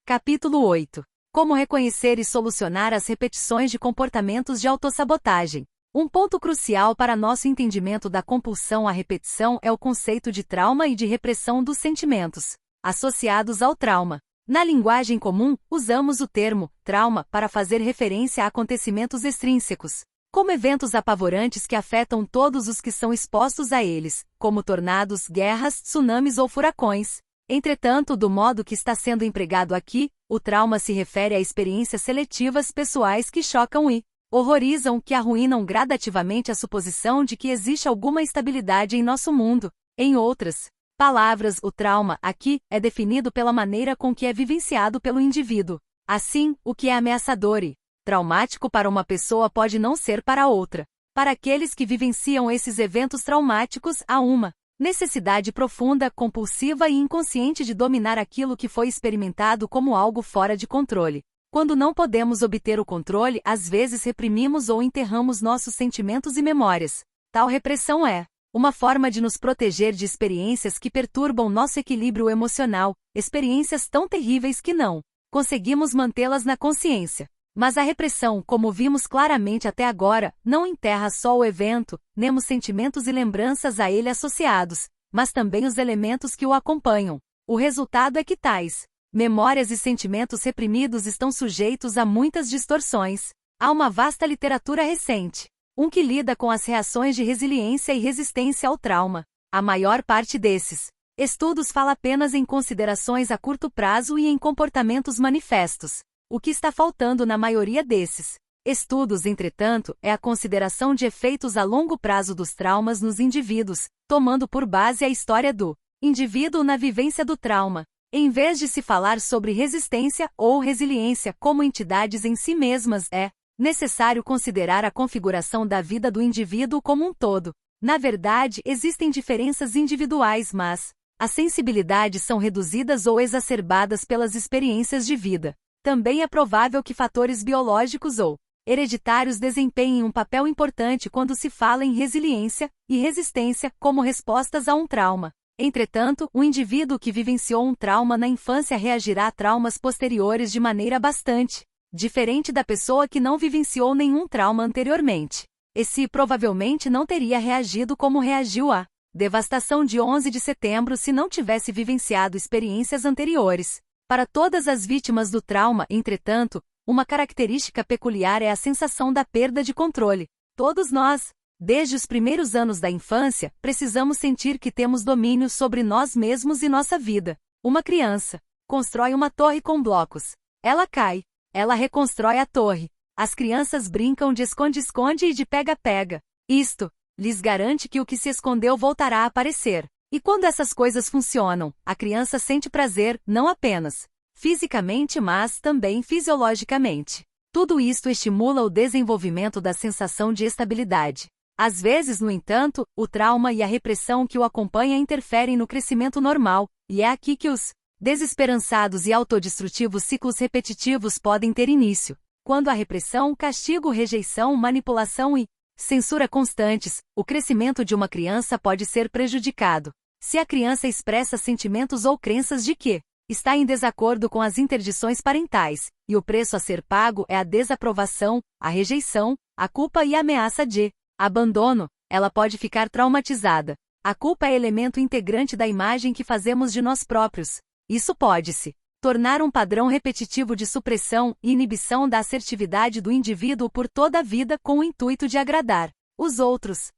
Capítulo 8. Como reconhecer e solucionar as repetições de comportamentos de autossabotagem. Um ponto crucial para nosso entendimento da compulsão à repetição é o conceito de trauma e de repressão dos sentimentos associados ao trauma. Na linguagem comum, usamos o termo trauma para fazer referência a acontecimentos extrínsecos, como eventos apavorantes que afetam todos os que são expostos a eles, como tornados, guerras, tsunamis ou furacões. Entretanto, do modo que está sendo empregado aqui, o trauma se refere a experiências seletivas pessoais que chocam e horrorizam, que arruinam gradativamente a suposição de que existe alguma estabilidade em nosso mundo. Em outras palavras, o trauma, aqui, é definido pela maneira com que é vivenciado pelo indivíduo. Assim, o que é ameaçador e traumático para uma pessoa pode não ser para outra. Para aqueles que vivenciam esses eventos traumáticos, há uma necessidade profunda, compulsiva e inconsciente de dominar aquilo que foi experimentado como algo fora de controle. Quando não podemos obter o controle, às vezes reprimimos ou enterramos nossos sentimentos e memórias. Tal repressão é uma forma de nos proteger de experiências que perturbam nosso equilíbrio emocional, experiências tão terríveis que não conseguimos mantê-las na consciência. Mas a repressão, como vimos claramente até agora, não enterra só o evento, nem os sentimentos e lembranças a ele associados, mas também os elementos que o acompanham. O resultado é que tais memórias e sentimentos reprimidos estão sujeitos a muitas distorções. Há uma vasta literatura recente, que lida com as reações de resiliência e resistência ao trauma. A maior parte desses estudos fala apenas em considerações a curto prazo e em comportamentos manifestos. O que está faltando na maioria desses estudos, entretanto, é a consideração de efeitos a longo prazo dos traumas nos indivíduos, tomando por base a história do indivíduo na vivência do trauma. Em vez de se falar sobre resistência ou resiliência como entidades em si mesmas, é necessário considerar a configuração da vida do indivíduo como um todo. Na verdade, existem diferenças individuais, mas as sensibilidades são reduzidas ou exacerbadas pelas experiências de vida. Também é provável que fatores biológicos ou hereditários desempenhem um papel importante quando se fala em resiliência e resistência como respostas a um trauma. Entretanto, o indivíduo que vivenciou um trauma na infância reagirá a traumas posteriores de maneira bastante diferente da pessoa que não vivenciou nenhum trauma anteriormente. Esse provavelmente não teria reagido como reagiu à devastação de 11 de setembro se não tivesse vivenciado experiências anteriores. Para todas as vítimas do trauma, entretanto, uma característica peculiar é a sensação da perda de controle. Todos nós, desde os primeiros anos da infância, precisamos sentir que temos domínio sobre nós mesmos e nossa vida. Uma criança constrói uma torre com blocos. Ela cai. Ela reconstrói a torre. As crianças brincam de esconde-esconde e de pega-pega. Isto lhes garante que o que se escondeu voltará a aparecer. E quando essas coisas funcionam, a criança sente prazer, não apenas fisicamente, mas também fisiologicamente. Tudo isto estimula o desenvolvimento da sensação de estabilidade. Às vezes, no entanto, o trauma e a repressão que o acompanha interferem no crescimento normal, e é aqui que os desesperançados e autodestrutivos ciclos repetitivos podem ter início. Quando a repressão, castigo, rejeição, manipulação e censura constantes, o crescimento de uma criança pode ser prejudicado. Se a criança expressa sentimentos ou crenças de que está em desacordo com as interdições parentais, e o preço a ser pago é a desaprovação, a rejeição, a culpa e a ameaça de abandono, ela pode ficar traumatizada. A culpa é elemento integrante da imagem que fazemos de nós próprios. Isso pode se tornar um padrão repetitivo de supressão e inibição da assertividade do indivíduo por toda a vida com o intuito de agradar os outros.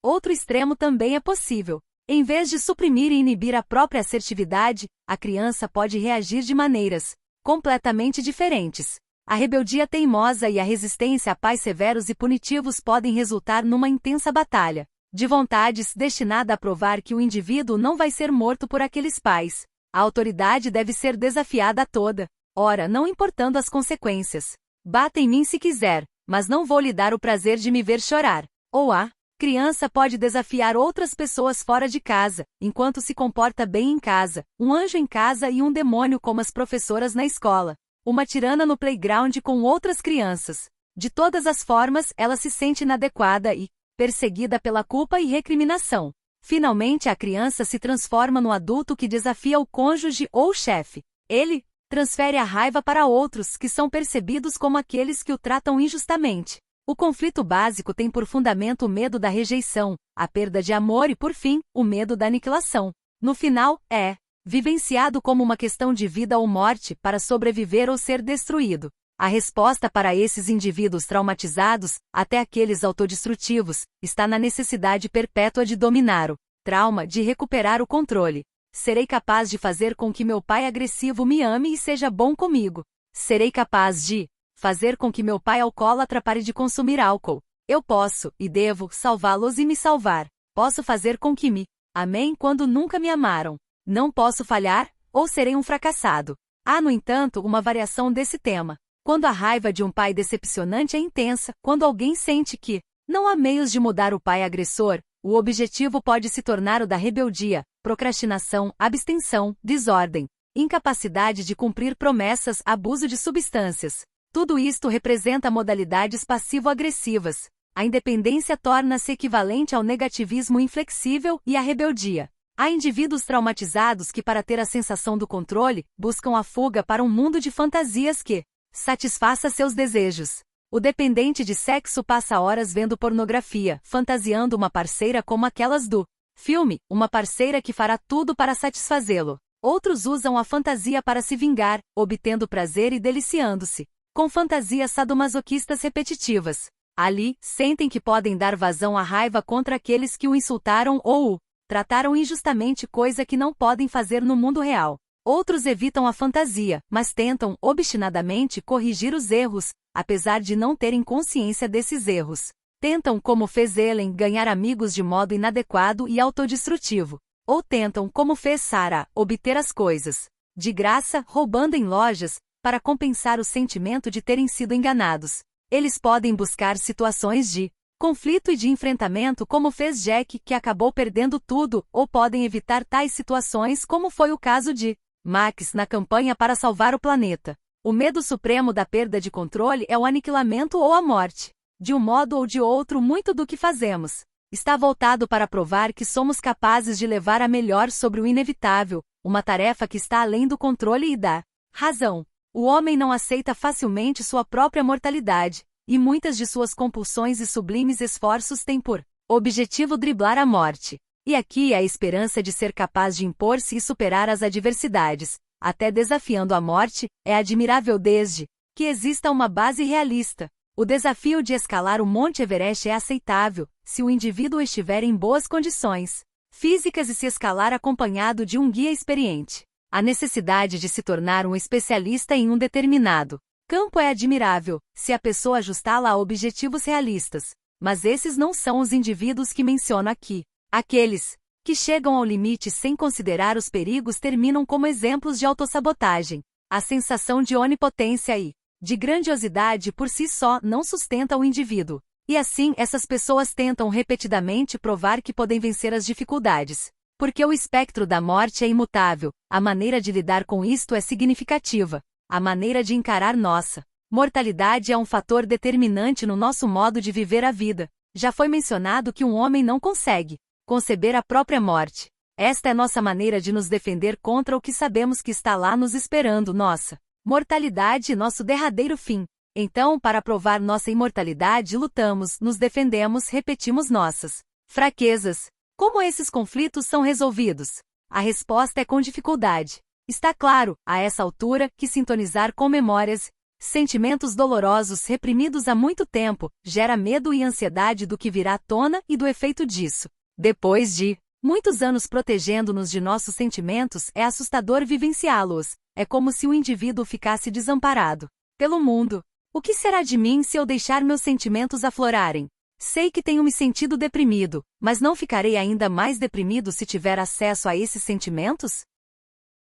Outro extremo também é possível. Em vez de suprimir e inibir a própria assertividade, a criança pode reagir de maneiras completamente diferentes. A rebeldia teimosa e a resistência a pais severos e punitivos podem resultar numa intensa batalha de vontades destinada a provar que o indivíduo não vai ser morto por aqueles pais. A autoridade deve ser desafiada a toda hora, não importando as consequências. Bata em mim se quiser, mas não vou lhe dar o prazer de me ver chorar. Ou a criança pode desafiar outras pessoas fora de casa, enquanto se comporta bem em casa, um anjo em casa e um demônio como as professoras na escola. Uma tirana no playground com outras crianças. De todas as formas, ela se sente inadequada e perseguida pela culpa e recriminação. Finalmente, a criança se transforma no adulto que desafia o cônjuge ou o chefe. Ele transfere a raiva para outros que são percebidos como aqueles que o tratam injustamente. O conflito básico tem por fundamento o medo da rejeição, a perda de amor e, por fim, o medo da aniquilação. No final, é vivenciado como uma questão de vida ou morte para sobreviver ou ser destruído. A resposta para esses indivíduos traumatizados, até aqueles autodestrutivos, está na necessidade perpétua de dominar o trauma, de recuperar o controle. Serei capaz de fazer com que meu pai agressivo me ame e seja bom comigo. Serei capaz de fazer com que meu pai alcoólatra pare de consumir álcool. Eu posso, e devo, salvá-los e me salvar. Posso fazer com que me amem quando nunca me amaram. Não posso falhar, ou serei um fracassado. Há, no entanto, uma variação desse tema. Quando a raiva de um pai decepcionante é intensa, quando alguém sente que não há meios de mudar o pai agressor, o objetivo pode se tornar o da rebeldia, procrastinação, abstenção, desordem, incapacidade de cumprir promessas, abuso de substâncias. Tudo isto representa modalidades passivo-agressivas. A independência torna-se equivalente ao negativismo inflexível e à rebeldia. Há indivíduos traumatizados que, para ter a sensação do controle, buscam a fuga para um mundo de fantasias que satisfaça seus desejos. O dependente de sexo passa horas vendo pornografia, fantasiando uma parceira como aquelas do filme, uma parceira que fará tudo para satisfazê-lo. Outros usam a fantasia para se vingar, obtendo prazer e deliciando-se com fantasias sadomasoquistas repetitivas. Ali, sentem que podem dar vazão à raiva contra aqueles que o insultaram ou o trataram injustamente, coisa que não podem fazer no mundo real. Outros evitam a fantasia, mas tentam, obstinadamente, corrigir os erros, apesar de não terem consciência desses erros. Tentam, como fez Ellen, ganhar amigos de modo inadequado e autodestrutivo. Ou tentam, como fez Sarah, obter as coisas de graça, roubando em lojas, para compensar o sentimento de terem sido enganados. Eles podem buscar situações de conflito e de enfrentamento, como fez Jack, que acabou perdendo tudo, ou podem evitar tais situações, como foi o caso de Max na campanha para salvar o planeta. O medo supremo da perda de controle é o aniquilamento ou a morte. De um modo ou de outro, muito do que fazemos está voltado para provar que somos capazes de levar a melhor sobre o inevitável, uma tarefa que está além do controle e da razão. O homem não aceita facilmente sua própria mortalidade, e muitas de suas compulsões e sublimes esforços têm por objetivo driblar a morte. E aqui a esperança de ser capaz de impor-se e superar as adversidades, até desafiando a morte, é admirável desde que exista uma base realista. O desafio de escalar o Monte Everest é aceitável, se o indivíduo estiver em boas condições físicas e se escalar acompanhado de um guia experiente. A necessidade de se tornar um especialista em um determinado campo é admirável, se a pessoa ajustá-la a objetivos realistas. Mas esses não são os indivíduos que menciono aqui. Aqueles que chegam ao limite sem considerar os perigos terminam como exemplos de autossabotagem. A sensação de onipotência e de grandiosidade por si só não sustenta o indivíduo. E assim, essas pessoas tentam repetidamente provar que podem vencer as dificuldades. Porque o espectro da morte é imutável, a maneira de lidar com isto é significativa. A maneira de encarar nossa mortalidade é um fator determinante no nosso modo de viver a vida. Já foi mencionado que um homem não consegue conceber a própria morte. Esta é nossa maneira de nos defender contra o que sabemos que está lá nos esperando, nossa mortalidade e nosso derradeiro fim. Então, para provar nossa imortalidade, lutamos, nos defendemos, repetimos nossas fraquezas. Como esses conflitos são resolvidos? A resposta é com dificuldade. Está claro, a essa altura, que sintonizar com memórias, sentimentos dolorosos reprimidos há muito tempo, gera medo e ansiedade do que virá à tona e do efeito disso. Depois de muitos anos protegendo-nos de nossos sentimentos, é assustador vivenciá-los. É como se o indivíduo ficasse desamparado pelo mundo. O que será de mim se eu deixar meus sentimentos aflorarem? Sei que tenho me sentido deprimido, mas não ficarei ainda mais deprimido se tiver acesso a esses sentimentos?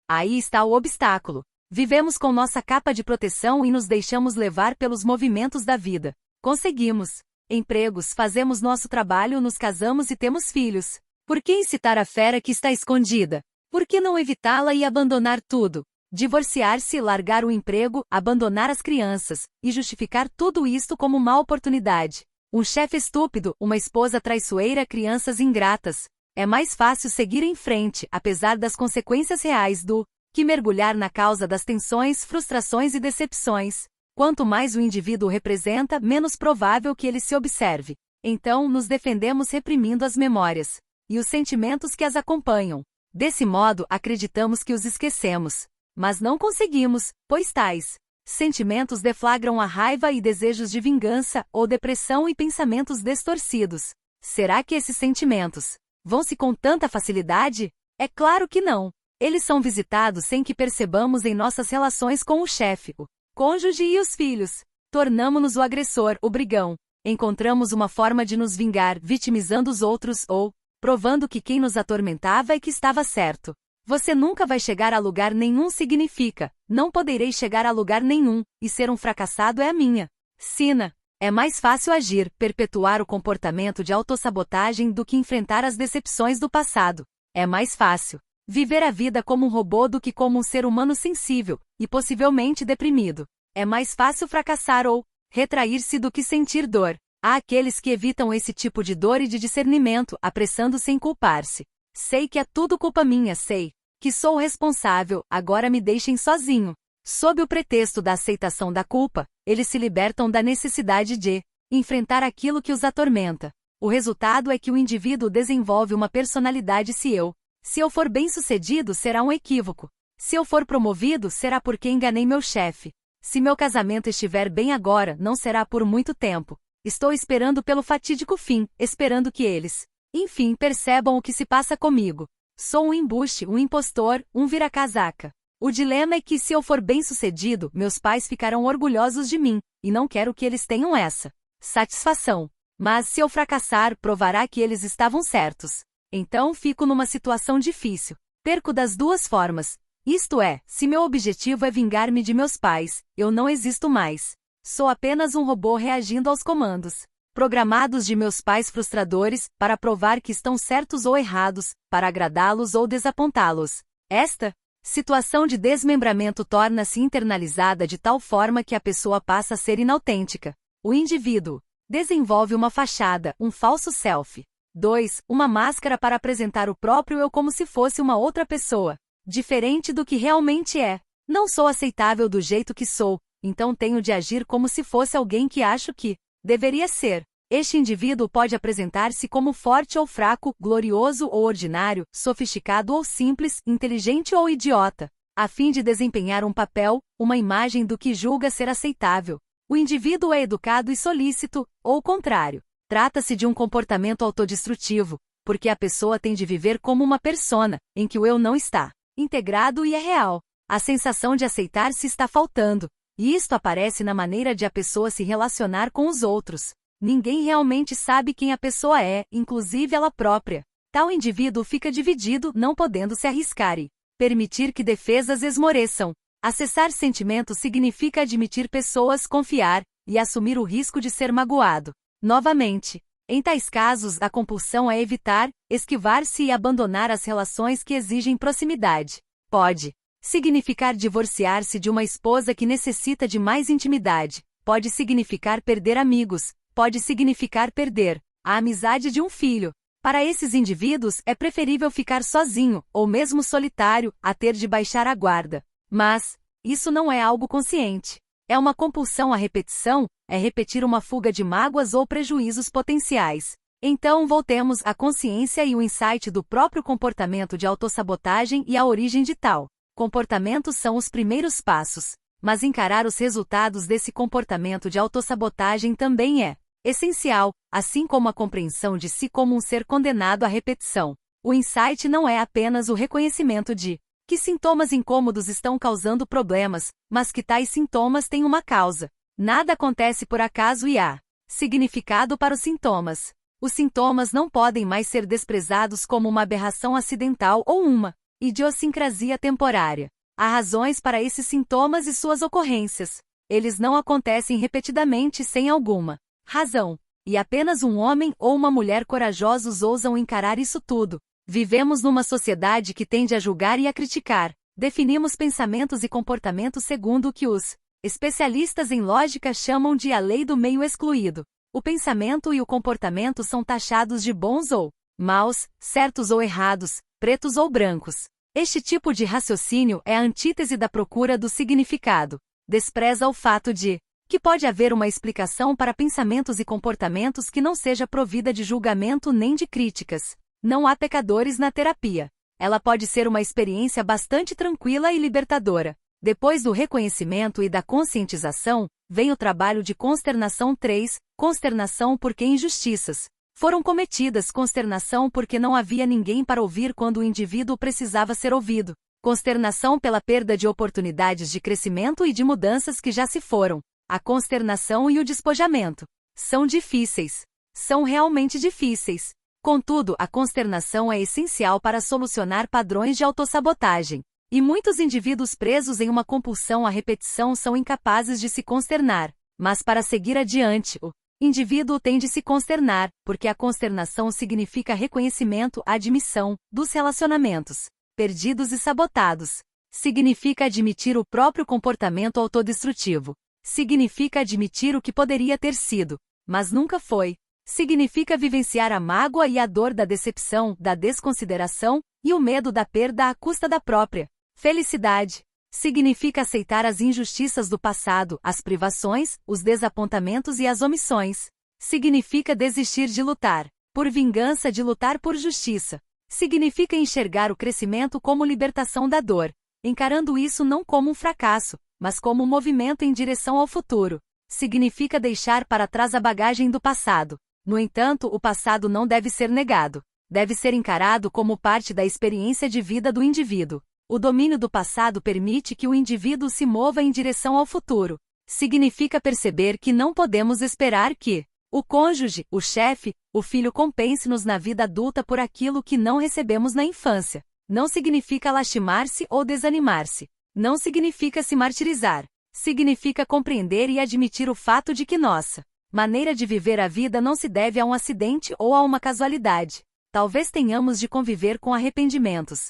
Aí está o obstáculo. Vivemos com nossa capa de proteção e nos deixamos levar pelos movimentos da vida. Conseguimos empregos, fazemos nosso trabalho, nos casamos e temos filhos. Por que incitar a fera que está escondida? Por que não evitá-la e abandonar tudo? Divorciar-se, largar o emprego, abandonar as crianças, e justificar tudo isto como má oportunidade. Um chefe estúpido, uma esposa traiçoeira, crianças ingratas. É mais fácil seguir em frente, apesar das consequências reais do que mergulhar na causa das tensões, frustrações e decepções. Quanto mais o indivíduo representa, menos provável que ele se observe. Então, nos defendemos reprimindo as memórias e os sentimentos que as acompanham. Desse modo, acreditamos que os esquecemos. Mas não conseguimos, pois tais sentimentos deflagram a raiva e desejos de vingança, ou depressão e pensamentos distorcidos. Será que esses sentimentos vão-se com tanta facilidade? É claro que não. Eles são visitados sem que percebamos em nossas relações com o chefe, o cônjuge e os filhos. Tornamo-nos o agressor, o brigão. Encontramos uma forma de nos vingar, vitimizando os outros ou provando que quem nos atormentava é que estava certo. Você nunca vai chegar a lugar nenhum significa, não poderei chegar a lugar nenhum, e ser um fracassado é a minha sina. É mais fácil agir, perpetuar o comportamento de autossabotagem do que enfrentar as decepções do passado. É mais fácil viver a vida como um robô do que como um ser humano sensível, e possivelmente deprimido. É mais fácil fracassar ou retrair-se do que sentir dor. Há aqueles que evitam esse tipo de dor e de discernimento, apressando-se em culpar-se. Sei que é tudo culpa minha, sei que sou o responsável, agora me deixem sozinho. Sob o pretexto da aceitação da culpa, eles se libertam da necessidade de enfrentar aquilo que os atormenta. O resultado é que o indivíduo desenvolve uma personalidade se eu for bem-sucedido, será um equívoco. Se eu for promovido, será porque enganei meu chefe. Se meu casamento estiver bem agora, não será por muito tempo. Estou esperando pelo fatídico fim, esperando que eles, enfim, percebam o que se passa comigo. Sou um embuste, um impostor, um vira-casaca. O dilema é que se eu for bem-sucedido, meus pais ficarão orgulhosos de mim, e não quero que eles tenham essa satisfação. Mas se eu fracassar, provará que eles estavam certos. Então fico numa situação difícil. Perco das duas formas. Isto é, se meu objetivo é vingar-me de meus pais, eu não existo mais. Sou apenas um robô reagindo aos comandos programados de meus pais frustradores, para provar que estão certos ou errados, para agradá-los ou desapontá-los. Esta situação de desmembramento torna-se internalizada de tal forma que a pessoa passa a ser inautêntica. O indivíduo desenvolve uma fachada, um falso self. 2. Uma máscara para apresentar o próprio eu como se fosse uma outra pessoa, diferente do que realmente é. Não sou aceitável do jeito que sou, então tenho de agir como se fosse alguém que acho que deveria ser. Este indivíduo pode apresentar-se como forte ou fraco, glorioso ou ordinário, sofisticado ou simples, inteligente ou idiota, a fim de desempenhar um papel, uma imagem do que julga ser aceitável. O indivíduo é educado e solícito, ou o contrário. Trata-se de um comportamento autodestrutivo, porque a pessoa tem de viver como uma persona, em que o eu não está integrado e é real. A sensação de aceitar-se está faltando. E isto aparece na maneira de a pessoa se relacionar com os outros. Ninguém realmente sabe quem a pessoa é, inclusive ela própria. Tal indivíduo fica dividido, não podendo se arriscar e permitir que defesas esmoreçam. Acessar sentimentos significa admitir pessoas, confiar e assumir o risco de ser magoado. Novamente, em tais casos, a compulsão é evitar, esquivar-se e abandonar as relações que exigem proximidade. Pode significar divorciar-se de uma esposa que necessita de mais intimidade. Pode significar perder amigos. Pode significar perder a amizade de um filho. Para esses indivíduos, é preferível ficar sozinho, ou mesmo solitário, a ter de baixar a guarda. Mas isso não é algo consciente. É uma compulsão à repetição, é repetir uma fuga de mágoas ou prejuízos potenciais. Então voltemos à consciência e o insight do próprio comportamento de autossabotagem e a origem de tal comportamentos são os primeiros passos, mas encarar os resultados desse comportamento de autossabotagem também é essencial, assim como a compreensão de si como um ser condenado à repetição. O insight não é apenas o reconhecimento de que sintomas incômodos estão causando problemas, mas que tais sintomas têm uma causa. Nada acontece por acaso e há significado para os sintomas. Os sintomas não podem mais ser desprezados como uma aberração acidental ou uma idiosincrasia temporária. Há razões para esses sintomas e suas ocorrências. Eles não acontecem repetidamente sem alguma razão. E apenas um homem ou uma mulher corajosos ousam encarar isso tudo. Vivemos numa sociedade que tende a julgar e a criticar. Definimos pensamentos e comportamentos segundo o que os especialistas em lógica chamam de a lei do meio excluído. O pensamento e o comportamento são taxados de bons ou maus, certos ou errados, pretos ou brancos. Este tipo de raciocínio é a antítese da procura do significado. Despreza o fato de que pode haver uma explicação para pensamentos e comportamentos que não seja provida de julgamento nem de críticas. Não há pecadores na terapia. Ela pode ser uma experiência bastante tranquila e libertadora. Depois do reconhecimento e da conscientização, vem o trabalho de consternação 3, consternação porque injustiças foram cometidas, consternação porque não havia ninguém para ouvir quando o indivíduo precisava ser ouvido, consternação pela perda de oportunidades de crescimento e de mudanças que já se foram. A consternação e o despojamento são difíceis. São realmente difíceis. Contudo, a consternação é essencial para solucionar padrões de autossabotagem. E muitos indivíduos presos em uma compulsão à repetição são incapazes de se consternar. Mas para seguir adiante, o indivíduo tem de se consternar, porque a consternação significa reconhecimento, admissão, dos relacionamentos perdidos e sabotados. Significa admitir o próprio comportamento autodestrutivo. Significa admitir o que poderia ter sido, mas nunca foi. Significa vivenciar a mágoa e a dor da decepção, da desconsideração e o medo da perda à custa da própria felicidade. Significa aceitar as injustiças do passado, as privações, os desapontamentos e as omissões. Significa desistir de lutar por vingança, de lutar por justiça. Significa enxergar o crescimento como libertação da dor, encarando isso não como um fracasso, mas como um movimento em direção ao futuro. Significa deixar para trás a bagagem do passado. No entanto, o passado não deve ser negado. Deve ser encarado como parte da experiência de vida do indivíduo. O domínio do passado permite que o indivíduo se mova em direção ao futuro. Significa perceber que não podemos esperar que o cônjuge, o chefe, o filho compense-nos na vida adulta por aquilo que não recebemos na infância. Não significa lastimar-se ou desanimar-se. Não significa se martirizar. Significa compreender e admitir o fato de que nossa maneira de viver a vida não se deve a um acidente ou a uma casualidade. Talvez tenhamos de conviver com arrependimentos.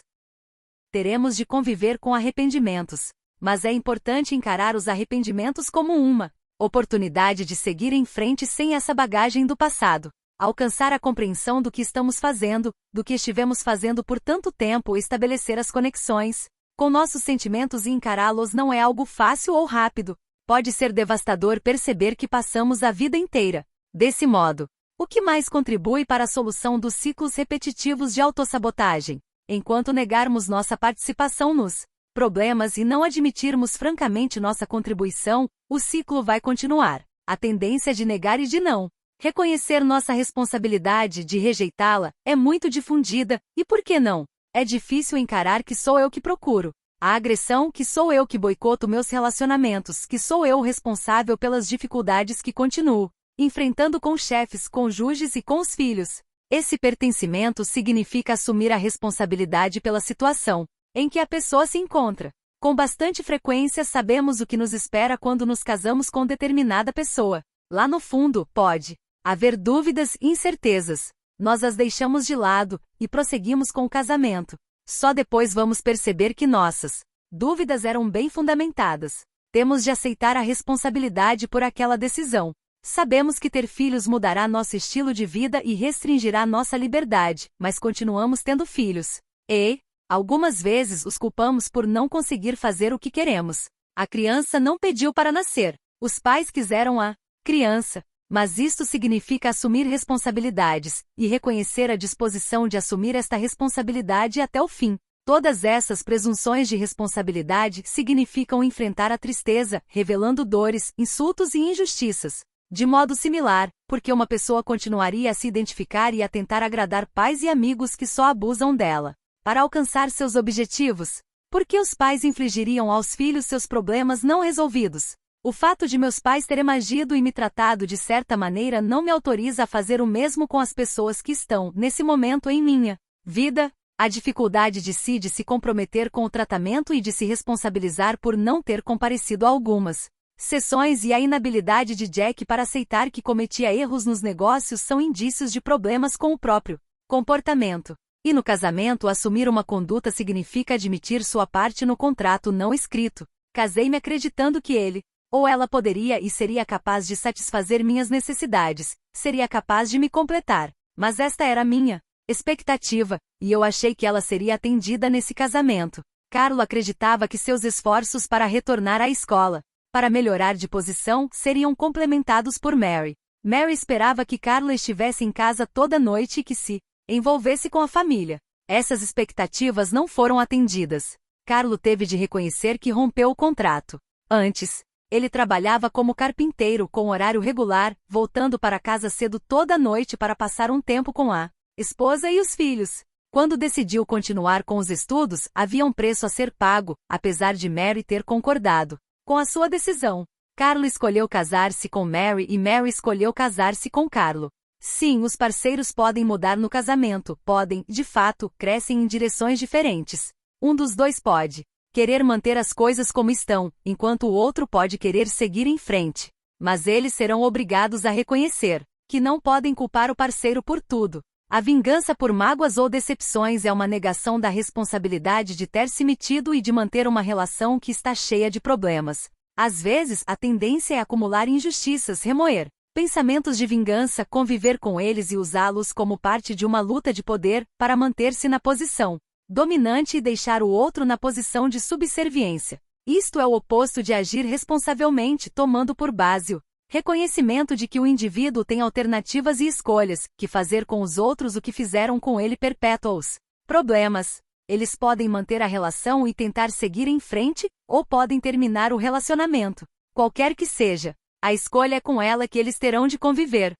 Teremos de conviver com arrependimentos. Mas é importante encarar os arrependimentos como uma oportunidade de seguir em frente sem essa bagagem do passado. Alcançar a compreensão do que estamos fazendo, do que estivemos fazendo por tanto tempo, estabelecer as conexões com nossos sentimentos e encará-los não é algo fácil ou rápido. Pode ser devastador perceber que passamos a vida inteira desse modo. O que mais contribui para a solução dos ciclos repetitivos de autossabotagem? Enquanto negarmos nossa participação nos problemas e não admitirmos francamente nossa contribuição, o ciclo vai continuar. A tendência de negar e de não reconhecer nossa responsabilidade, de rejeitá-la, é muito difundida, e por que não? É difícil encarar que sou eu que procuro a agressão, que sou eu que boicoto meus relacionamentos, que sou eu o responsável pelas dificuldades que continuo enfrentando com chefes, cônjuges e com os filhos. Esse pertencimento significa assumir a responsabilidade pela situação em que a pessoa se encontra. Com bastante frequência sabemos o que nos espera quando nos casamos com determinada pessoa. Lá no fundo, pode haver dúvidas e incertezas. Nós as deixamos de lado e prosseguimos com o casamento. Só depois vamos perceber que nossas dúvidas eram bem fundamentadas. Temos de aceitar a responsabilidade por aquela decisão. Sabemos que ter filhos mudará nosso estilo de vida e restringirá nossa liberdade, mas continuamos tendo filhos. E, algumas vezes, os culpamos por não conseguir fazer o que queremos. A criança não pediu para nascer. Os pais quiseram a criança. Mas isto significa assumir responsabilidades e reconhecer a disposição de assumir esta responsabilidade até o fim. Todas essas presunções de responsabilidade significam enfrentar a tristeza, revelando dores, insultos e injustiças. De modo similar, porque uma pessoa continuaria a se identificar e a tentar agradar pais e amigos que só abusam dela para alcançar seus objetivos? Por que os pais infligiriam aos filhos seus problemas não resolvidos? O fato de meus pais terem agido e me tratado de certa maneira não me autoriza a fazer o mesmo com as pessoas que estão, nesse momento, em minha vida. A dificuldade de se comprometer com o tratamento e de se responsabilizar por não ter comparecido a algumas sessões e a inabilidade de Jack para aceitar que cometia erros nos negócios são indícios de problemas com o próprio comportamento. E no casamento, assumir uma conduta significa admitir sua parte no contrato não escrito. Casei-me acreditando que ele ou ela poderia e seria capaz de satisfazer minhas necessidades, seria capaz de me completar. Mas esta era minha expectativa, e eu achei que ela seria atendida nesse casamento. Carlo acreditava que seus esforços para retornar à escola, para melhorar de posição, seriam complementados por Mary. Mary esperava que Carlo estivesse em casa toda noite e que se envolvesse com a família. Essas expectativas não foram atendidas. Carlo teve de reconhecer que rompeu o contrato. Antes, ele trabalhava como carpinteiro com horário regular, voltando para casa cedo toda noite para passar um tempo com a esposa e os filhos. Quando decidiu continuar com os estudos, havia um preço a ser pago, apesar de Mary ter concordado com a sua decisão. Carlo escolheu casar-se com Mary e Mary escolheu casar-se com Carlo. Sim, os parceiros podem mudar no casamento, podem, de fato, crescem em direções diferentes. Um dos dois pode querer manter as coisas como estão, enquanto o outro pode querer seguir em frente. Mas eles serão obrigados a reconhecer que não podem culpar o parceiro por tudo. A vingança por mágoas ou decepções é uma negação da responsabilidade de ter se metido e de manter uma relação que está cheia de problemas. Às vezes, a tendência é acumular injustiças, remoer pensamentos de vingança, conviver com eles e usá-los como parte de uma luta de poder para manter-se na posição dominante e deixar o outro na posição de subserviência. Isto é o oposto de agir responsavelmente, tomando por base o reconhecimento de que o indivíduo tem alternativas e escolhas, que fazer com os outros o que fizeram com ele perpetua os problemas. Eles podem manter a relação e tentar seguir em frente, ou podem terminar o relacionamento. Qualquer que seja, a escolha é com ela que eles terão de conviver.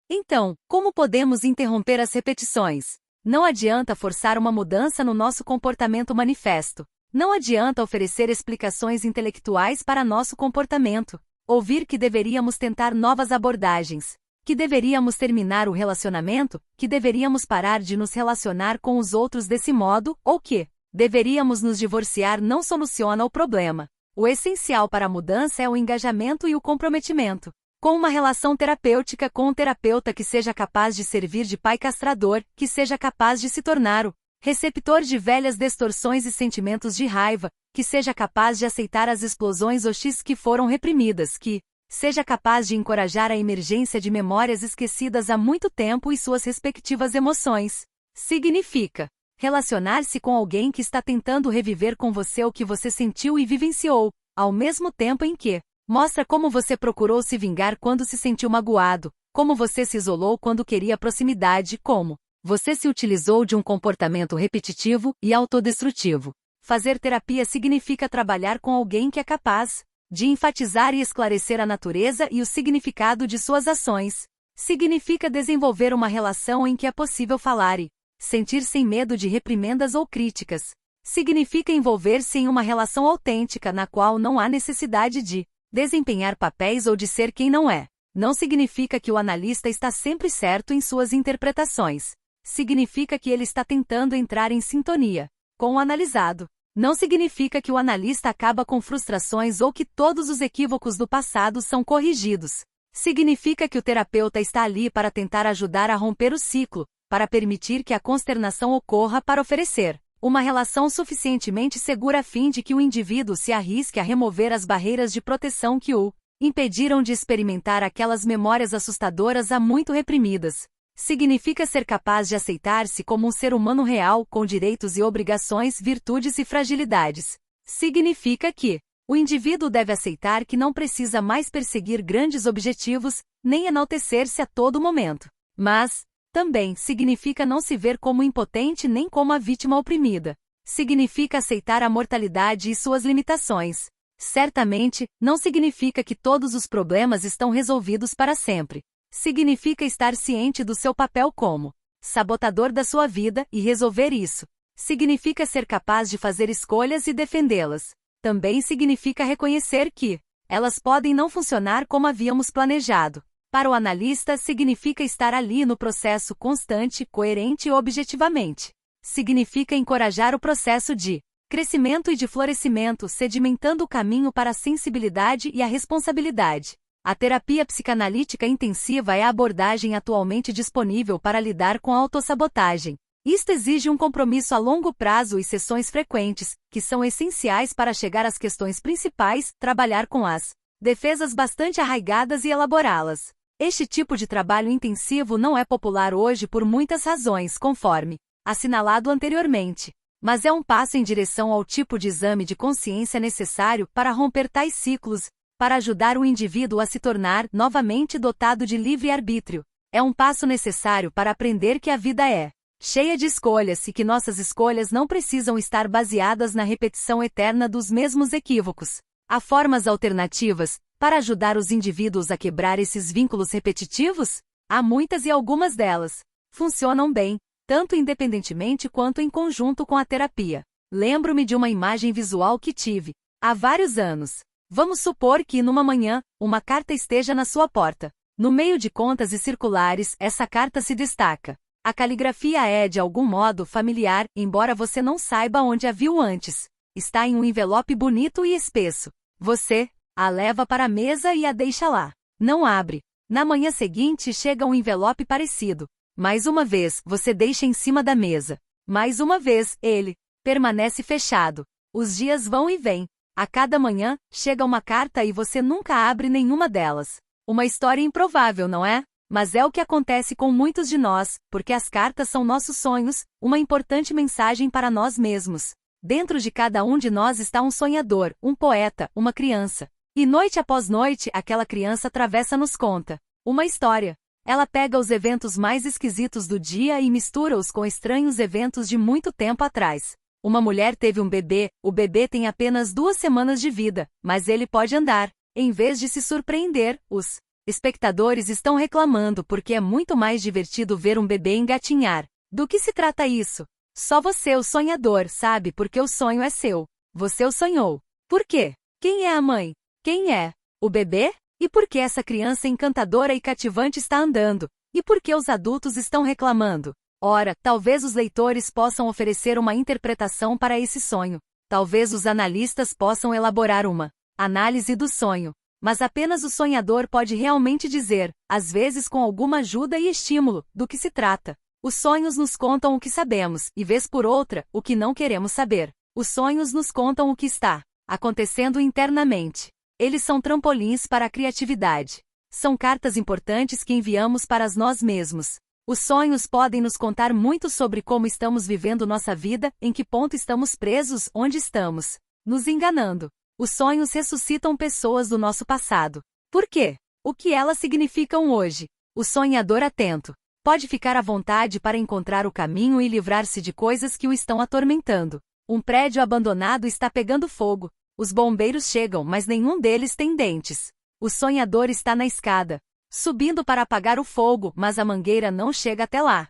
Então, como podemos interromper as repetições? Não adianta forçar uma mudança no nosso comportamento manifesto. Não adianta oferecer explicações intelectuais para nosso comportamento. Ouvir que deveríamos tentar novas abordagens, que deveríamos terminar o relacionamento, que deveríamos parar de nos relacionar com os outros desse modo, ou que deveríamos nos divorciar não soluciona o problema. O essencial para a mudança é o engajamento e o comprometimento. Com uma relação terapêutica com um terapeuta que seja capaz de servir de pai castrador, que seja capaz de se tornar o receptor de velhas distorções e sentimentos de raiva, que seja capaz de aceitar as explosões hostis que foram reprimidas, que seja capaz de encorajar a emergência de memórias esquecidas há muito tempo e suas respectivas emoções. Significa relacionar-se com alguém que está tentando reviver com você o que você sentiu e vivenciou, ao mesmo tempo em que mostra como você procurou se vingar quando se sentiu magoado, como você se isolou quando queria proximidade, como você se utilizou de um comportamento repetitivo e autodestrutivo. Fazer terapia significa trabalhar com alguém que é capaz de enfatizar e esclarecer a natureza e o significado de suas ações. Significa desenvolver uma relação em que é possível falar e sentir sem medo de reprimendas ou críticas. Significa envolver-se em uma relação autêntica na qual não há necessidade de desempenhar papéis ou de ser quem não é. Não significa que o analista está sempre certo em suas interpretações. Significa que ele está tentando entrar em sintonia com o analisado. Não significa que o analista acaba com frustrações ou que todos os equívocos do passado são corrigidos. Significa que o terapeuta está ali para tentar ajudar a romper o ciclo, para permitir que a consternação ocorra, para oferecer uma relação suficientemente segura a fim de que o indivíduo se arrisque a remover as barreiras de proteção que o impediram de experimentar aquelas memórias assustadoras há muito reprimidas. Significa ser capaz de aceitar-se como um ser humano real, com direitos e obrigações, virtudes e fragilidades. Significa que o indivíduo deve aceitar que não precisa mais perseguir grandes objetivos, nem enaltecer-se a todo momento. Mas também significa não se ver como impotente nem como a vítima oprimida. Significa aceitar a mortalidade e suas limitações. Certamente, não significa que todos os problemas estão resolvidos para sempre. Significa estar ciente do seu papel como sabotador da sua vida e resolver isso. Significa ser capaz de fazer escolhas e defendê-las. Também significa reconhecer que elas podem não funcionar como havíamos planejado. Para o analista, significa estar ali no processo constante, coerente e objetivamente. Significa encorajar o processo de crescimento e de florescimento, sedimentando o caminho para a sensibilidade e a responsabilidade. A terapia psicanalítica intensiva é a abordagem atualmente disponível para lidar com a autossabotagem. Isto exige um compromisso a longo prazo e sessões frequentes, que são essenciais para chegar às questões principais, trabalhar com as defesas bastante arraigadas e elaborá-las. Este tipo de trabalho intensivo não é popular hoje por muitas razões, conforme assinalado anteriormente, mas é um passo em direção ao tipo de exame de consciência necessário para romper tais ciclos, para ajudar o indivíduo a se tornar novamente dotado de livre-arbítrio. É um passo necessário para aprender que a vida é cheia de escolhas e que nossas escolhas não precisam estar baseadas na repetição eterna dos mesmos equívocos. Há formas alternativas para ajudar os indivíduos a quebrar esses vínculos repetitivos? Há muitas e algumas delas funcionam bem, tanto independentemente quanto em conjunto com a terapia. Lembro-me de uma imagem visual que tive há vários anos. Vamos supor que, numa manhã, uma carta esteja na sua porta. No meio de contas e circulares, essa carta se destaca. A caligrafia é, de algum modo, familiar, embora você não saiba onde a viu antes. Está em um envelope bonito e espesso. Você a leva para a mesa e a deixa lá. Não abre. Na manhã seguinte chega um envelope parecido. Mais uma vez, você deixa em cima da mesa. Mais uma vez, ele permanece fechado. Os dias vão e vêm. A cada manhã, chega uma carta e você nunca abre nenhuma delas. Uma história improvável, não é? Mas é o que acontece com muitos de nós, porque as cartas são nossos sonhos, uma importante mensagem para nós mesmos. Dentro de cada um de nós está um sonhador, um poeta, uma criança. E noite após noite, aquela criança atravessa-nos conta uma história. Ela pega os eventos mais esquisitos do dia e mistura-os com estranhos eventos de muito tempo atrás. Uma mulher teve um bebê, o bebê tem apenas 2 semanas de vida, mas ele pode andar. Em vez de se surpreender, os espectadores estão reclamando porque é muito mais divertido ver um bebê engatinhar. Do que se trata isso? Só você, o sonhador, sabe porque o sonho é seu. Você o sonhou. Por quê? Quem é a mãe? Quem é o bebê? E por que essa criança encantadora e cativante está andando? E por que os adultos estão reclamando? Ora, talvez os leitores possam oferecer uma interpretação para esse sonho. Talvez os analistas possam elaborar uma análise do sonho. Mas apenas o sonhador pode realmente dizer, às vezes com alguma ajuda e estímulo, do que se trata. Os sonhos nos contam o que sabemos, e vez por outra, o que não queremos saber. Os sonhos nos contam o que está acontecendo internamente. Eles são trampolins para a criatividade. São cartas importantes que enviamos para nós mesmos. Os sonhos podem nos contar muito sobre como estamos vivendo nossa vida, em que ponto estamos presos, onde estamos nos enganando. Os sonhos ressuscitam pessoas do nosso passado. Por quê? O que elas significam hoje? O sonhador atento pode ficar à vontade para encontrar o caminho e livrar-se de coisas que o estão atormentando. Um prédio abandonado está pegando fogo. Os bombeiros chegam, mas nenhum deles tem dentes. O sonhador está na escada, subindo para apagar o fogo, mas a mangueira não chega até lá.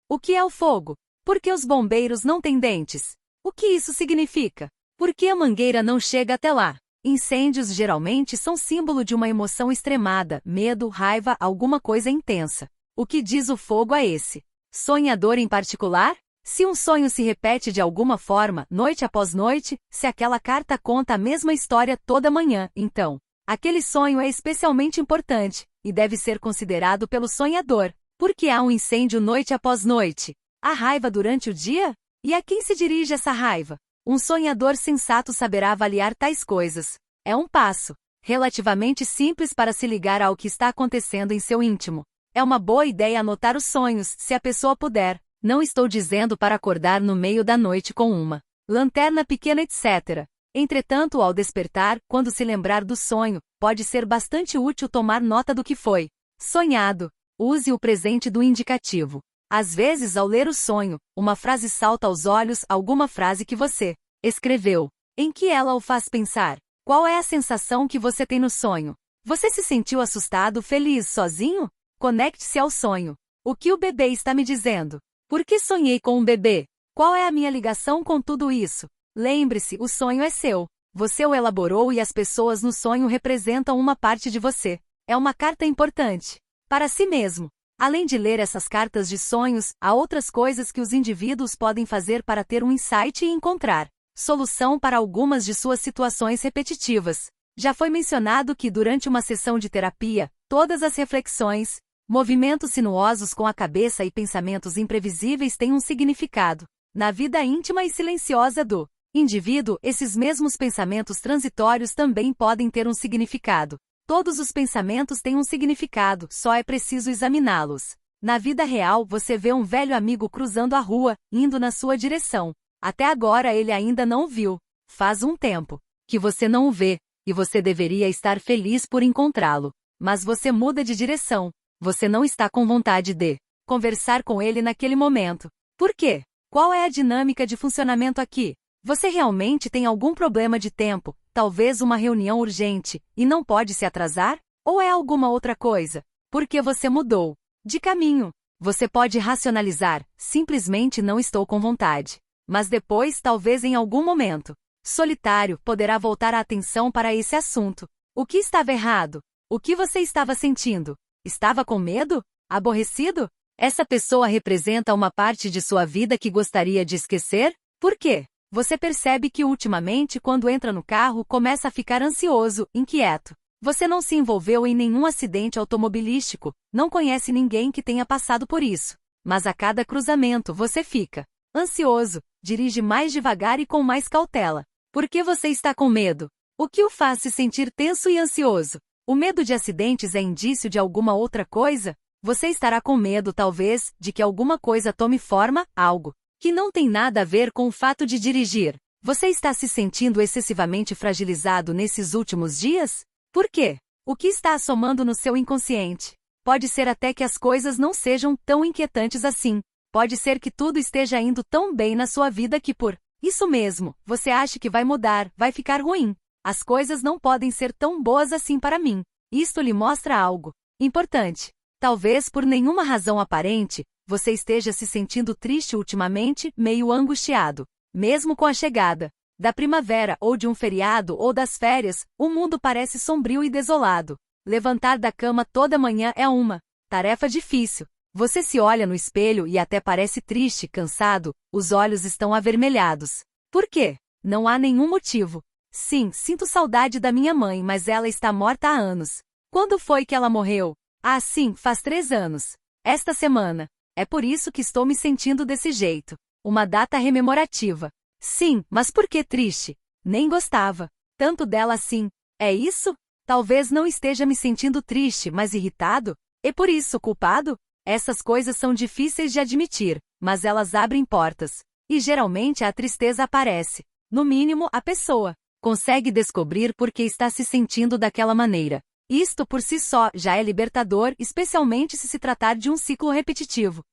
O que é o fogo? Por que os bombeiros não têm dentes? O que isso significa? Por que a mangueira não chega até lá? Incêndios geralmente são símbolo de uma emoção extremada, medo, raiva, alguma coisa intensa. O que diz o fogo a esse sonhador em particular? Se um sonho se repete de alguma forma, noite após noite, se aquela carta conta a mesma história toda manhã, então, aquele sonho é especialmente importante, e deve ser considerado pelo sonhador. Porque há um incêndio noite após noite? Há raiva durante o dia? E a quem se dirige essa raiva? Um sonhador sensato saberá avaliar tais coisas. É um passo relativamente simples para se ligar ao que está acontecendo em seu íntimo. É uma boa ideia anotar os sonhos, se a pessoa puder. Não estou dizendo para acordar no meio da noite com uma lanterna pequena, etc. Entretanto, ao despertar, quando se lembrar do sonho, pode ser bastante útil tomar nota do que foi sonhado. Use o presente do indicativo. Às vezes, ao ler o sonho, uma frase salta aos olhos, alguma frase que você escreveu. Em que ela o faz pensar? Qual é a sensação que você tem no sonho? Você se sentiu assustado, feliz, sozinho? Conecte-se ao sonho. O que o bebê está me dizendo? Por que sonhei com um bebê? Qual é a minha ligação com tudo isso? Lembre-se, o sonho é seu. Você o elaborou e as pessoas no sonho representam uma parte de você. É uma carta importante para si mesmo. Além de ler essas cartas de sonhos, há outras coisas que os indivíduos podem fazer para ter um insight e encontrar solução para algumas de suas situações repetitivas. Já foi mencionado que durante uma sessão de terapia, todas as reflexões, movimentos sinuosos com a cabeça e pensamentos imprevisíveis têm um significado. Na vida íntima e silenciosa do indivíduo, esses mesmos pensamentos transitórios também podem ter um significado. Todos os pensamentos têm um significado, só é preciso examiná-los. Na vida real, você vê um velho amigo cruzando a rua, indo na sua direção. Até agora ele ainda não o viu. Faz um tempo que você não o vê, e você deveria estar feliz por encontrá-lo. Mas você muda de direção. Você não está com vontade de conversar com ele naquele momento. Por quê? Qual é a dinâmica de funcionamento aqui? Você realmente tem algum problema de tempo, talvez uma reunião urgente, e não pode se atrasar? Ou é alguma outra coisa? Porque você mudou de caminho. Você pode racionalizar, simplesmente não estou com vontade. Mas depois, talvez em algum momento solitário, poderá voltar a atenção para esse assunto. O que estava errado? O que você estava sentindo? Estava com medo? Aborrecido? Essa pessoa representa uma parte de sua vida que gostaria de esquecer? Por quê? Você percebe que ultimamente, quando entra no carro, começa a ficar ansioso, inquieto. Você não se envolveu em nenhum acidente automobilístico, não conhece ninguém que tenha passado por isso. Mas a cada cruzamento você fica ansioso, dirige mais devagar e com mais cautela. Por que você está com medo? O que o faz se sentir tenso e ansioso? O medo de acidentes é indício de alguma outra coisa? Você estará com medo, talvez, de que alguma coisa tome forma, algo que não tem nada a ver com o fato de dirigir. Você está se sentindo excessivamente fragilizado nesses últimos dias? Por quê? O que está assomando no seu inconsciente? Pode ser até que as coisas não sejam tão inquietantes assim. Pode ser que tudo esteja indo tão bem na sua vida que por isso mesmo, você acha que vai mudar, vai ficar ruim. As coisas não podem ser tão boas assim para mim. Isto lhe mostra algo importante. Talvez por nenhuma razão aparente, você esteja se sentindo triste ultimamente, meio angustiado. Mesmo com a chegada da primavera ou de um feriado ou das férias, o mundo parece sombrio e desolado. Levantar da cama toda manhã é uma tarefa difícil. Você se olha no espelho e até parece triste, cansado, os olhos estão avermelhados. Por quê? Não há nenhum motivo. Sim, sinto saudade da minha mãe, mas ela está morta há anos. Quando foi que ela morreu? Ah, sim, faz 3 anos. Esta semana. É por isso que estou me sentindo desse jeito. Uma data rememorativa. Sim, mas por que triste? Nem gostava tanto dela assim. É isso? Talvez não esteja me sentindo triste, mas irritado? E por isso culpado? Essas coisas são difíceis de admitir, mas elas abrem portas. E geralmente a tristeza aparece. No mínimo, a pessoa consegue descobrir por que está se sentindo daquela maneira. Isto por si só já é libertador, especialmente se tratar de um ciclo repetitivo.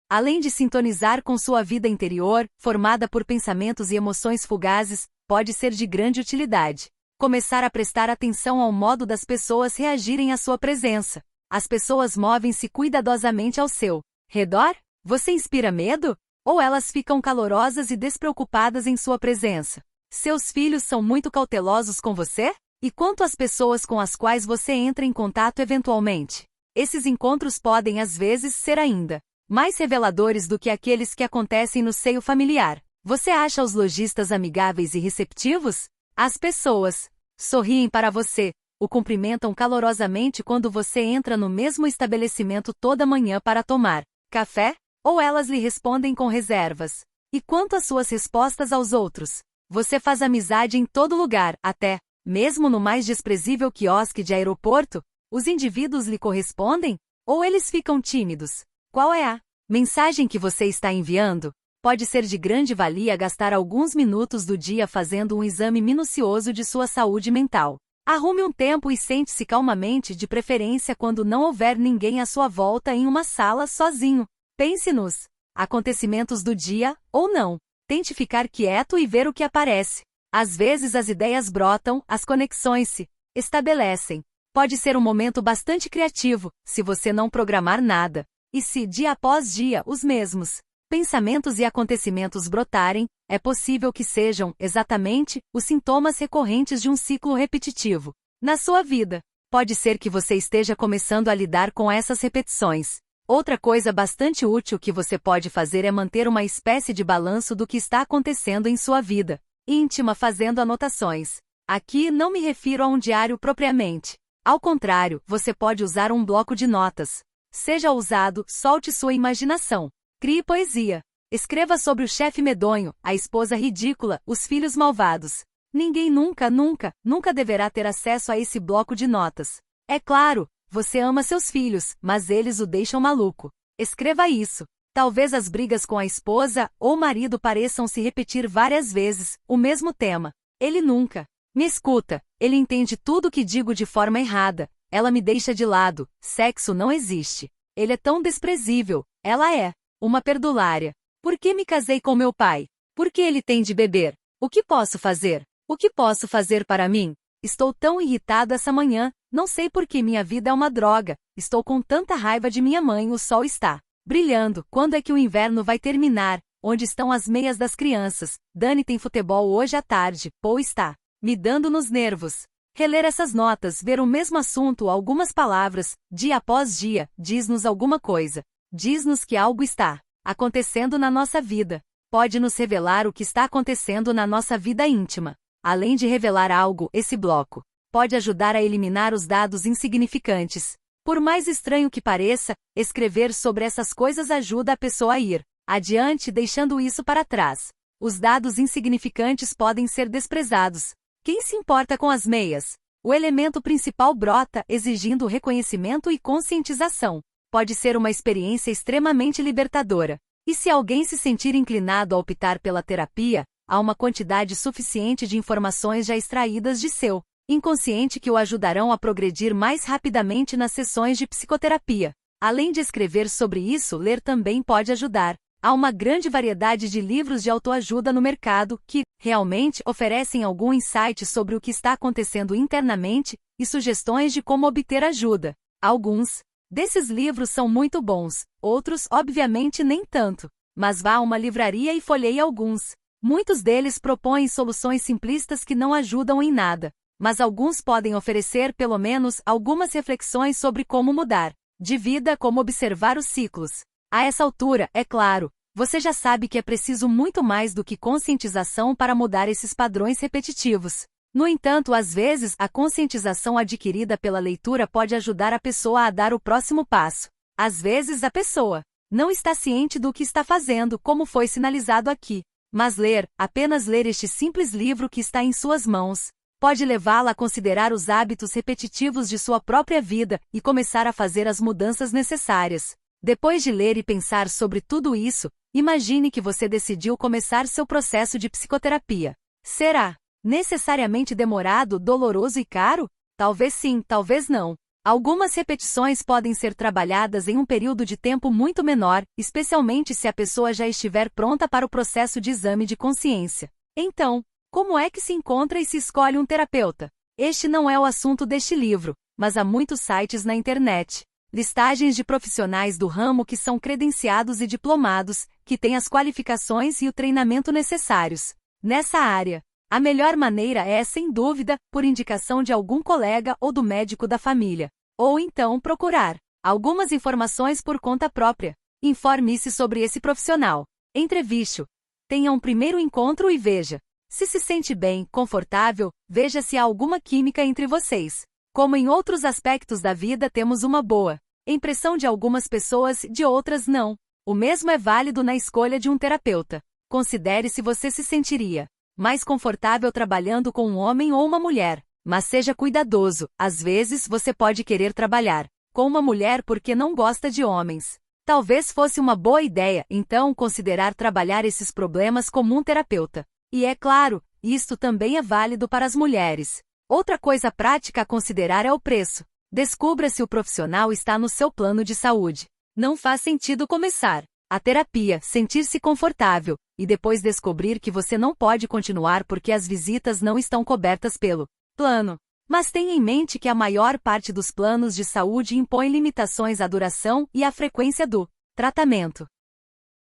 Além de sintonizar com sua vida interior, formada por pensamentos e emoções fugazes, pode ser de grande utilidade. Começar a prestar atenção ao modo das pessoas reagirem à sua presença. As pessoas movem-se cuidadosamente ao seu redor? Você inspira medo? Ou elas ficam calorosas e despreocupadas em sua presença? Seus filhos são muito cautelosos com você? E quanto às pessoas com as quais você entra em contato eventualmente? Esses encontros podem às vezes ser ainda mais reveladores do que aqueles que acontecem no seio familiar. Você acha os lojistas amigáveis e receptivos? As pessoas sorriem para você, o cumprimentam calorosamente quando você entra no mesmo estabelecimento toda manhã para tomar café? Ou elas lhe respondem com reservas? E quanto às suas respostas aos outros? Você faz amizade em todo lugar, até mesmo no mais desprezível quiosque de aeroporto? Os indivíduos lhe correspondem? Ou eles ficam tímidos? Qual é a mensagem que você está enviando? Pode ser de grande valia gastar alguns minutos do dia fazendo um exame minucioso de sua saúde mental. Arrume um tempo e sente-se calmamente, de preferência quando não houver ninguém à sua volta em uma sala sozinho. Pense nos acontecimentos do dia, ou não. Tente ficar quieto e ver o que aparece. Às vezes as ideias brotam, as conexões se estabelecem. Pode ser um momento bastante criativo, se você não programar nada. E se, dia após dia, os mesmos pensamentos e acontecimentos brotarem, é possível que sejam, exatamente, os sintomas recorrentes de um ciclo repetitivo na sua vida. Pode ser que você esteja começando a lidar com essas repetições. Outra coisa bastante útil que você pode fazer é manter uma espécie de balanço do que está acontecendo em sua vida íntima, fazendo anotações. Aqui não me refiro a um diário propriamente. Ao contrário, você pode usar um bloco de notas. Seja ousado, solte sua imaginação. Crie poesia. Escreva sobre o chefe medonho, a esposa ridícula, os filhos malvados. Ninguém nunca deverá ter acesso a esse bloco de notas. É claro, você ama seus filhos, mas eles o deixam maluco. Escreva isso. Talvez as brigas com a esposa ou marido pareçam se repetir várias vezes, o mesmo tema. Ele nunca me escuta, ele entende tudo o que digo de forma errada, ela me deixa de lado, sexo não existe. Ele é tão desprezível, ela é uma perdulária. Por que me casei com meu pai? Por que ele tem de beber? O que posso fazer? O que posso fazer para mim? Estou tão irritado essa manhã, não sei por que minha vida é uma droga, estou com tanta raiva de minha mãe, o sol está brilhando, quando é que o inverno vai terminar? Onde estão as meias das crianças? Dani tem futebol hoje à tarde, Paul está me dando nos nervos. Reler essas notas, ver o mesmo assunto, algumas palavras, dia após dia, diz-nos alguma coisa. Diz-nos que algo está acontecendo na nossa vida. Pode nos revelar o que está acontecendo na nossa vida íntima. Além de revelar algo, esse bloco pode ajudar a eliminar os dados insignificantes. Por mais estranho que pareça, escrever sobre essas coisas ajuda a pessoa a ir adiante, deixando isso para trás. Os dados insignificantes podem ser desprezados. Quem se importa com as meias? O elemento principal brota, exigindo reconhecimento e conscientização. Pode ser uma experiência extremamente libertadora. E se alguém se sentir inclinado a optar pela terapia, há uma quantidade suficiente de informações já extraídas de seu inconsciente que o ajudarão a progredir mais rapidamente nas sessões de psicoterapia. Além de escrever sobre isso, ler também pode ajudar. Há uma grande variedade de livros de autoajuda no mercado que, realmente, oferecem algum insight sobre o que está acontecendo internamente e sugestões de como obter ajuda. Alguns desses livros são muito bons, outros, obviamente, nem tanto. Mas vá a uma livraria e folheie alguns. Muitos deles propõem soluções simplistas que não ajudam em nada, mas alguns podem oferecer pelo menos algumas reflexões sobre como mudar de vida, como observar os ciclos. A essa altura, é claro, você já sabe que é preciso muito mais do que conscientização para mudar esses padrões repetitivos. No entanto, às vezes, a conscientização adquirida pela leitura pode ajudar a pessoa a dar o próximo passo. Às vezes, a pessoa não está ciente do que está fazendo, como foi sinalizado aqui. Mas apenas ler este simples livro que está em suas mãos, pode levá-la a considerar os hábitos repetitivos de sua própria vida e começar a fazer as mudanças necessárias. Depois de ler e pensar sobre tudo isso, imagine que você decidiu começar seu processo de psicoterapia. Será necessariamente demorado, doloroso e caro? Talvez sim, talvez não. Algumas repetições podem ser trabalhadas em um período de tempo muito menor, especialmente se a pessoa já estiver pronta para o processo de exame de consciência. Então, como é que se encontra e se escolhe um terapeuta? Este não é o assunto deste livro, mas há muitos sites na internet. Listagens de profissionais do ramo que são credenciados e diplomados, que têm as qualificações e o treinamento necessários nessa área. A melhor maneira é, sem dúvida, por indicação de algum colega ou do médico da família. Ou então procurar algumas informações por conta própria. Informe-se sobre esse profissional. Entreviste-o. Tenha um primeiro encontro e veja se sente bem, confortável, veja se há alguma química entre vocês. Como em outros aspectos da vida, temos uma boa impressão de algumas pessoas, de outras não. O mesmo é válido na escolha de um terapeuta. Considere se você se sentiria mais confortável trabalhando com um homem ou uma mulher. Mas seja cuidadoso, às vezes você pode querer trabalhar com uma mulher porque não gosta de homens. Talvez fosse uma boa ideia, então, considerar trabalhar esses problemas como um terapeuta. E é claro, isto também é válido para as mulheres. Outra coisa prática a considerar é o preço. Descubra se o profissional está no seu plano de saúde. Não faz sentido começar a terapia, sentir-se confortável, e depois descobrir que você não pode continuar porque as visitas não estão cobertas pelo plano. Mas tenha em mente que a maior parte dos planos de saúde impõe limitações à duração e à frequência do tratamento.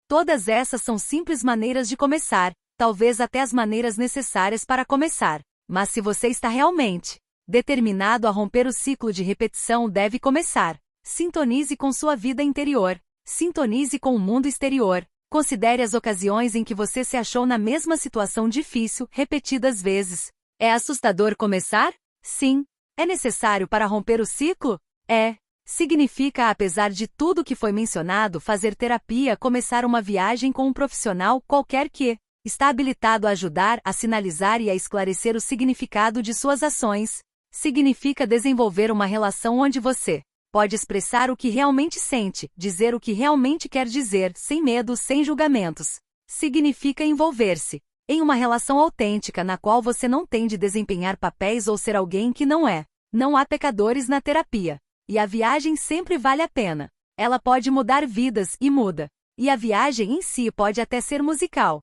Todas essas são simples maneiras de começar, talvez até as maneiras necessárias para começar. Mas se você está realmente determinado a romper o ciclo de repetição, deve começar. Sintonize com sua vida interior. Sintonize com o mundo exterior. Considere as ocasiões em que você se achou na mesma situação difícil, repetidas vezes. É assustador começar? Sim. É necessário para romper o ciclo? É. Significa, apesar de tudo que foi mencionado, fazer terapia, começar uma viagem com um profissional qualquer que Está habilitado a ajudar, a sinalizar e a esclarecer o significado de suas ações. Significa desenvolver uma relação onde você pode expressar o que realmente sente, dizer o que realmente quer dizer, sem medo, sem julgamentos. Significa envolver-se em uma relação autêntica na qual você não tem de desempenhar papéis ou ser alguém que não é. Não há pecadores na terapia. E a viagem sempre vale a pena. Ela pode mudar vidas, e muda. E a viagem em si pode até ser musical.